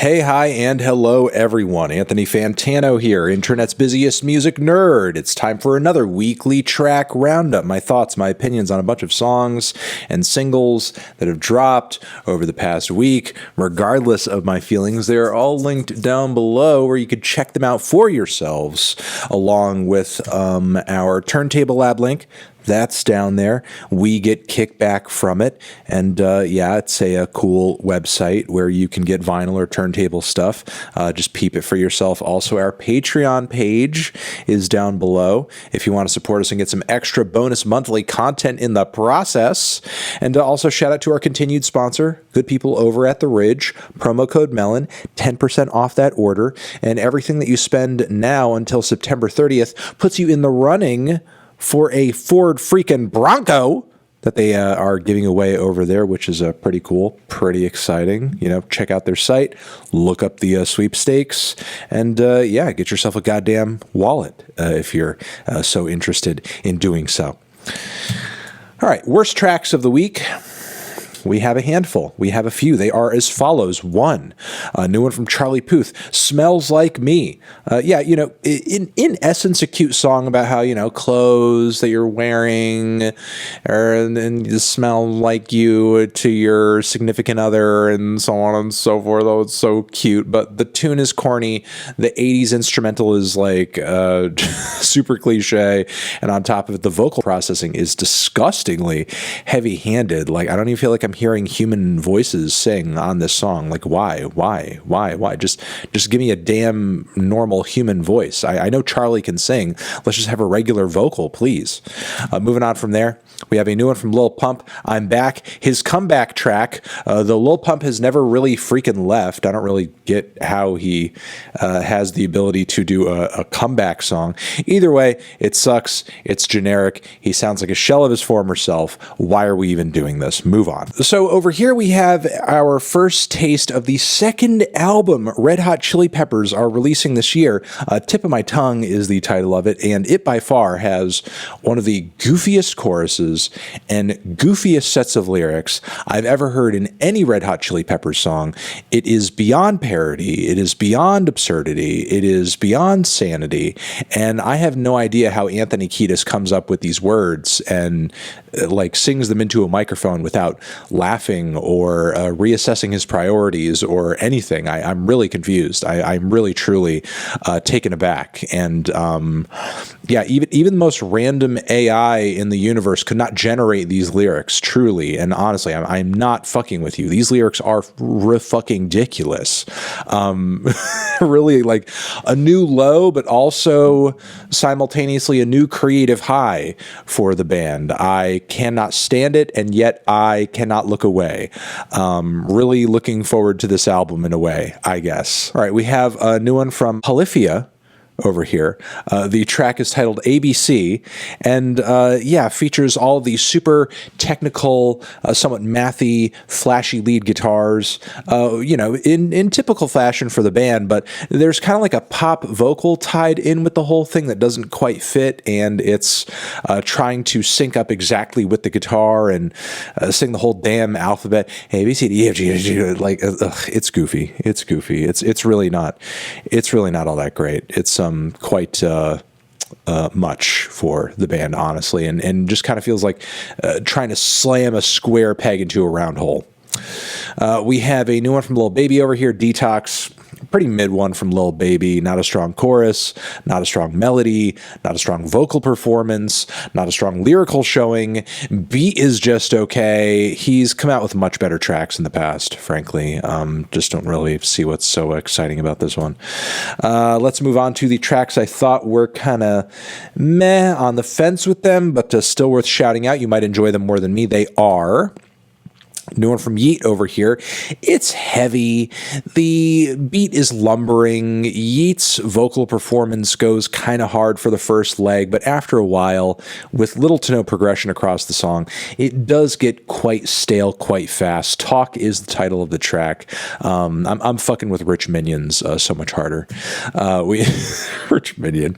Hey, hi, and hello, everyone. Anthony Fantano here, internet's busiest music nerd. It's time for another weekly track roundup. My thoughts, my opinions on a bunch of songs and singles that have dropped over the past week. Regardless of my feelings, they're all linked down below where you could check them out for yourselves, along with our Turntable Lab link. That's down there. We get kickback from it. And yeah, it's a cool website where you can get vinyl or turntable stuff. Just peep it for yourself. Also, our Patreon page is down below if you want to support us and get some extra bonus monthly content in the process. And also shout out to our continued sponsor, good people over at The Ridge. Promo code MELON, 10% off that order. And everything that you spend now until September 30th puts you in the running for a Ford freaking Bronco that they are giving away over there, which is pretty cool, pretty exciting. You know, check out their site, look up the sweepstakes, and yeah, get yourself a goddamn wallet if you're so interested in doing so. All right, worst tracks of the week. We have a handful. We have a few. They are as follows. One, a new one from Charlie Puth, Smells Like Me. Yeah, you know, in essence, a cute song about how, you know, clothes that you're wearing and you smell like you to your significant other and so on and so forth. Oh, it's so cute. But the tune is corny. The 80s instrumental is like super cliche. And on top of it, the vocal processing is disgustingly heavy-handed. Like, I don't even feel like I'm hearing human voices sing on this song. Like, why? Just give me a damn normal human voice. I know Charlie can sing. Let's just have a regular vocal, please. Moving on from there, we have a new one from Lil Pump, I'm Back. His comeback track, though Lil Pump has never really freaking left. I don't really get how he has the ability to do a comeback song. Either way, it sucks. It's generic. He sounds like a shell of his former self. Why are we even doing this? Move on. So over here we have our first taste of the second album Red Hot Chili Peppers are releasing this year. Tip of My Tongue is the title of it, and it by far has one of the goofiest choruses and goofiest sets of lyrics I've ever heard in any Red Hot Chili Peppers song. It is beyond parody. It is beyond absurdity. It is beyond sanity. And I have no idea how Anthony Kiedis comes up with these words and like sings them into a microphone without laughing or reassessing his priorities or anything. I'm really confused. I'm really, truly taken aback. And yeah, even the most random AI in the universe could not generate these lyrics, truly. And honestly, I'm not fucking with you. These lyrics are fucking ridiculous. Really like a new low, but also simultaneously a new creative high for the band. I cannot stand it, and yet I cannot look away. Really looking forward to this album in a way, I guess. All right, we have a new one from Polyphia over here. The track is titled ABC, and yeah, features all of these super technical, somewhat mathy, flashy lead guitars, you know, in typical fashion for the band, but there's kind of like a pop vocal tied in with the whole thing that doesn't quite fit, and it's trying to sync up exactly with the guitar and sing the whole damn alphabet, A, B, C, D, E, F, G, H, G, like, it's goofy. It's really not all that great. It's quite much for the band, honestly, and just kind of feels like trying to slam a square peg into a round hole. We have a new one from Lil Baby over here, Detox. Pretty mid one from Lil Baby. Not a strong chorus, not a strong melody, not a strong vocal performance, not a strong lyrical showing. Beat is just okay. He's come out with much better tracks in the past, frankly. Just don't really see what's so exciting about this one. Let's move on to the tracks I thought were kind of meh, on the fence with them, but still worth shouting out. You might enjoy them more than me. They are... New one from Yeat over here. It's heavy. The beat is lumbering. Yeat's vocal performance goes kind of hard for the first leg, but after a while, with little to no progression across the song, it does get quite stale quite fast. Talk is the title of the track. I'm fucking with Rich Minions so much harder. Rich Minion.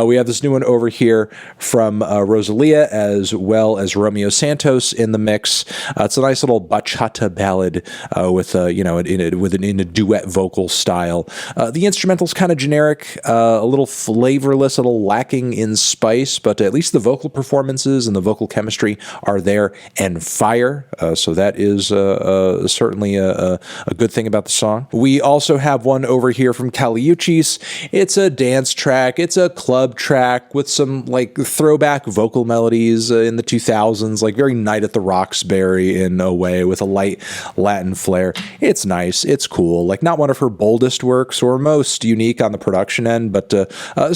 We have this new one over here from Rosalía as well as Romeo Santos in the mix. It's a nice little bachata ballad with in a duet vocal style. The instrumental's kind of generic, a little flavorless, a little lacking in spice, but at least the vocal performances and the vocal chemistry are there and fire. So that is certainly a good thing about the song. We also have one over here from Uchis. It's a dance track. It's a club track with some like throwback vocal melodies in the 2000s, like very Night at the Roxbury in a way, with a light Latin flair. It's nice. It's cool. Like, not one of her boldest works or most unique on the production end, but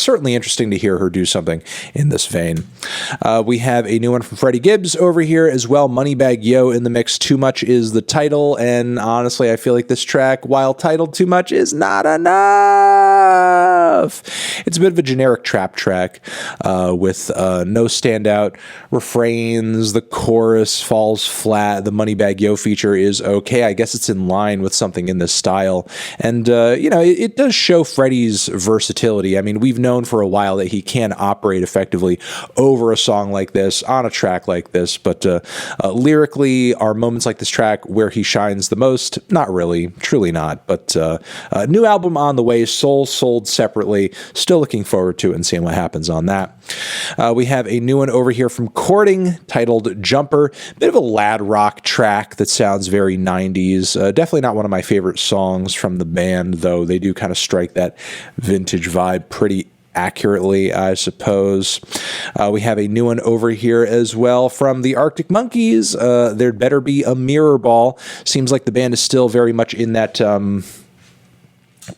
certainly interesting to hear her do something in this vein. We have a new one from Freddie Gibbs over here as well. Moneybagg Yo in the mix. Too Much is the title, and honestly, I feel like this track, while titled Too Much, is not enough. It's a bit of a generic trap track with no standout refrains. The chorus falls flat. The Moneybagg Yo feature is okay. I guess it's in line with something in this style. And, it does show Freddie's versatility. I mean, we've known for a while that he can operate effectively over a song like this, on a track like this, but lyrically, are moments like this track where he shines the most? Not really, truly not, but new album on the way, Soul sold separately. Still looking forward to it and seeing what happens on that. We have a new one over here from Courting titled Jumper. Bit of a lad rock track that sounds very 90s. Definitely not one of my favorite songs from the band, though they do kind of strike that vintage vibe pretty accurately, I suppose. We have a new one over here as well from the Arctic Monkeys. There'd Better Be a Mirrorball. Seems like the band is still very much in that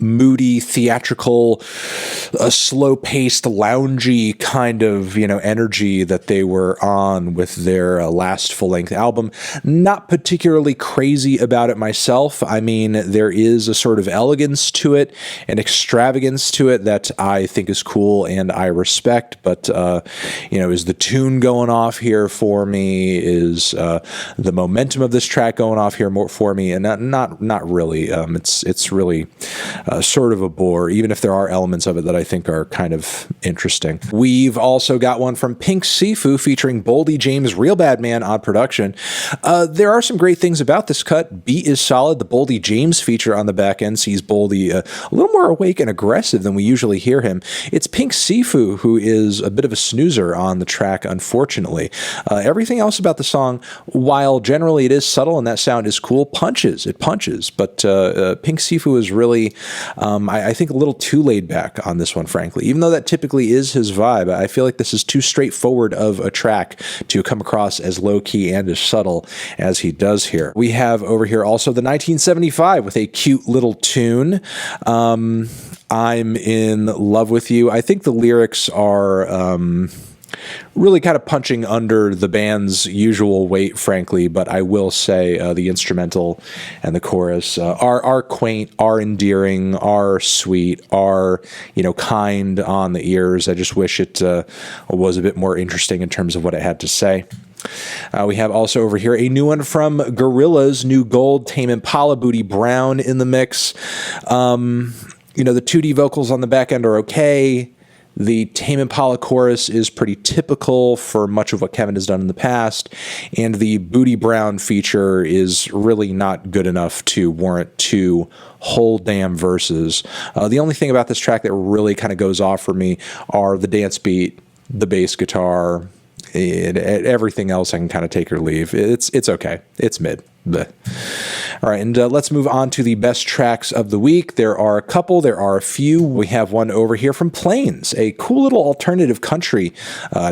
moody, theatrical, slow-paced, loungy kind of, energy that they were on with their last full-length album. Not particularly crazy about it myself. I mean, there is a sort of elegance to it, an extravagance to it that I think is cool and I respect, but, is the tune going off here for me? Is the momentum of this track going off here more for me? And not really. It's really sort of a bore, even if there are elements of it that I think are kind of interesting. We've also got one from Pink Siifu featuring Boldy, James, Real Bad Man on production. There are some great things about this cut. Beat is solid. The Boldy James feature on the back end sees Boldy a little more awake and aggressive than we usually hear him. It's Pink Siifu who is a bit of a snoozer on the track, unfortunately. Everything else about the song, while generally it is subtle and that sound is cool, punches. It punches. But Pink Siifu is really I think a little too laid back on this one, frankly. Even though that typically is his vibe, I feel like this is too straightforward of a track to come across as low-key and as subtle as he does here. We have over here also the 1975 with a cute little tune. I'm in love with you. I think the lyrics are really kind of punching under the band's usual weight, frankly, but I will say the instrumental and the chorus are quaint, are endearing, are sweet, are, kind on the ears. I just wish it was a bit more interesting in terms of what it had to say. We have also over here a new one from Gorillaz, New Gold, Tame Impala, Bootie Brown in the mix. The 2D vocals on the back end are okay. The Tame Impala chorus is pretty typical for much of what Kevin has done in the past, and the Bootie Brown feature is really not good enough to warrant two whole damn verses. The only thing about this track that really kind of goes off for me are the dance beat, the bass guitar, and everything else I can kind of take or leave. It's okay. It's mid. Blech. All right, and let's move on to the best tracks of the week. There are a couple, there are a few. We have one over here from Plains, a cool little alternative country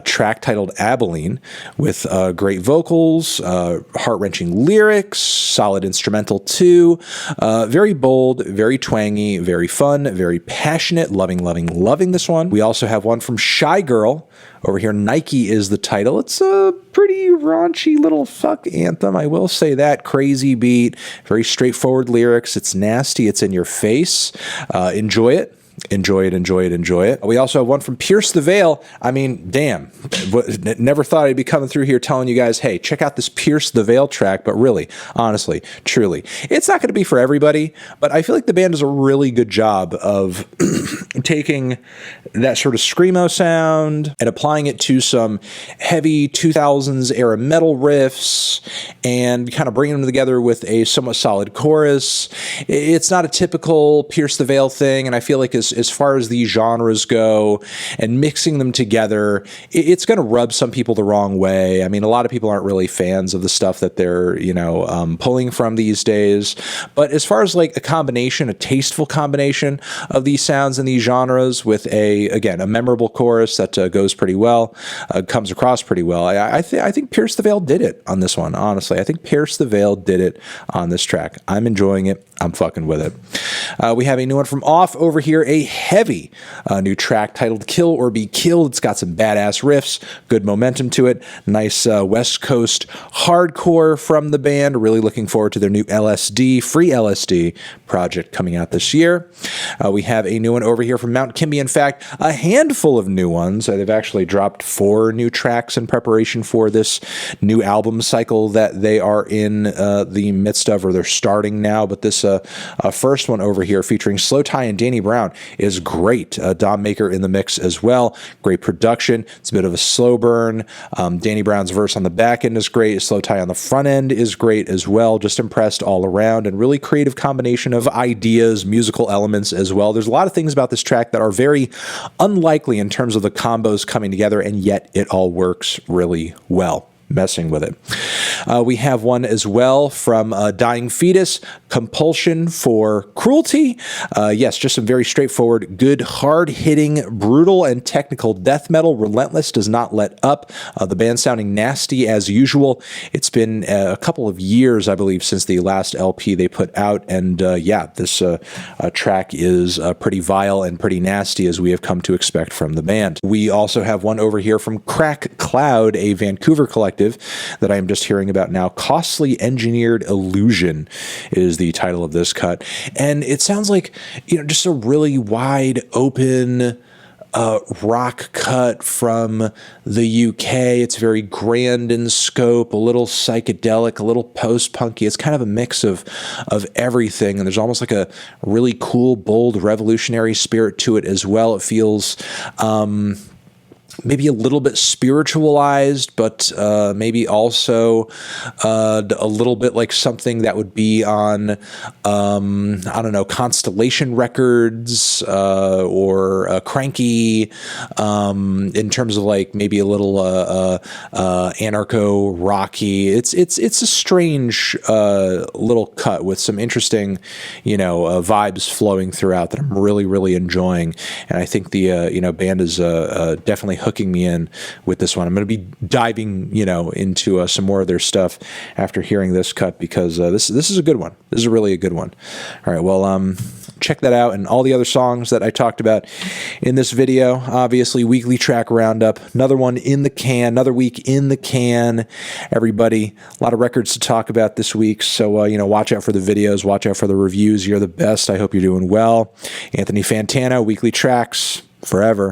track titled Abilene with great vocals, heart-wrenching lyrics, solid instrumental too, very bold, very twangy, very fun, very passionate, loving this one. We also have one from Shygirl. Over here, Nike is the title. It's a pretty raunchy little fuck anthem, I will say that. Crazy beat, very straightforward lyrics. It's nasty. It's in your face. Enjoy it. Enjoy it. We also have one from Pierce the Veil. I mean, damn. Never thought I'd be coming through here telling you guys, hey, check out this Pierce the Veil track. But really, honestly, truly, it's not going to be for everybody. But I feel like the band does a really good job of taking that sort of screamo sound and applying it to some heavy 2000s era metal riffs and kind of bringing them together with a somewhat solid chorus. It's not a typical Pierce the Veil thing, and I feel like as far as these genres go and mixing them together, it's going to rub some people the wrong way. I mean, a lot of people aren't really fans of the stuff that they're, pulling from these days. But as far as like a combination, a tasteful combination of these sounds and these genres with a memorable chorus that goes pretty well, comes across pretty well. I think Pierce the Veil did it on this one, honestly. I think Pierce the Veil did it on this track. I'm enjoying it. I'm fucking with it. We have a new one from Off over here, a heavy new track titled Kill or Be Killed. It's got some badass riffs, good momentum to it, nice West Coast hardcore from the band. Really looking forward to their new free LSD project coming out this year. We have a new one over here from Mount Kimbie. In fact, a handful of new ones. They've actually dropped 4 new tracks in preparation for this new album cycle that they are in the midst of, or they're starting now. But this first one over here featuring slowthai and Danny Brown is great. Dom Maker in the mix as well. Great production. It's a bit of a slow burn. Danny Brown's verse on the back end is great. Slowthai on the front end is great as well. Just impressed all around, and really creative combination of ideas, musical elements as well. There's a lot of things about this track that are very unlikely in terms of the combos coming together, and yet it all works really well. Messing with it. We have one as well from Dying Fetus, Compulsion for Cruelty. Yes, just some very straightforward, good, hard-hitting, brutal, and technical death metal. Relentless, does not let up. The band sounding nasty as usual. It's been a couple of years, I believe, since the last LP they put out, and this track is pretty vile and pretty nasty, as we have come to expect from the band. We also have one over here from Crack Cloud, a Vancouver collective that I am just hearing about now. Costly Engineered Illusion is the title of this cut. And it sounds like, just a really wide open rock cut from the UK. It's very grand in scope, a little psychedelic, a little post-punky. It's kind of a mix of everything, and there's almost like a really cool, bold, revolutionary spirit to it as well. It feels maybe a little bit spiritualized, but maybe also a little bit like something that would be on, Constellation Records or Cranky, in terms of like maybe a little anarcho-rocky. It's a strange little cut with some interesting, vibes flowing throughout that I'm really, really enjoying. And I think the, band is definitely hooking me in with this one. I'm going to be diving, into some more of their stuff after hearing this cut, because this is a good one. This is really a good one. All right, well, check that out and all the other songs that I talked about in this video. Obviously, weekly track roundup, another one in the can, another week in the can. Everybody, a lot of records to talk about this week. So, watch out for the videos, watch out for the reviews. You're the best. I hope you're doing well. Anthony Fantano, weekly tracks forever.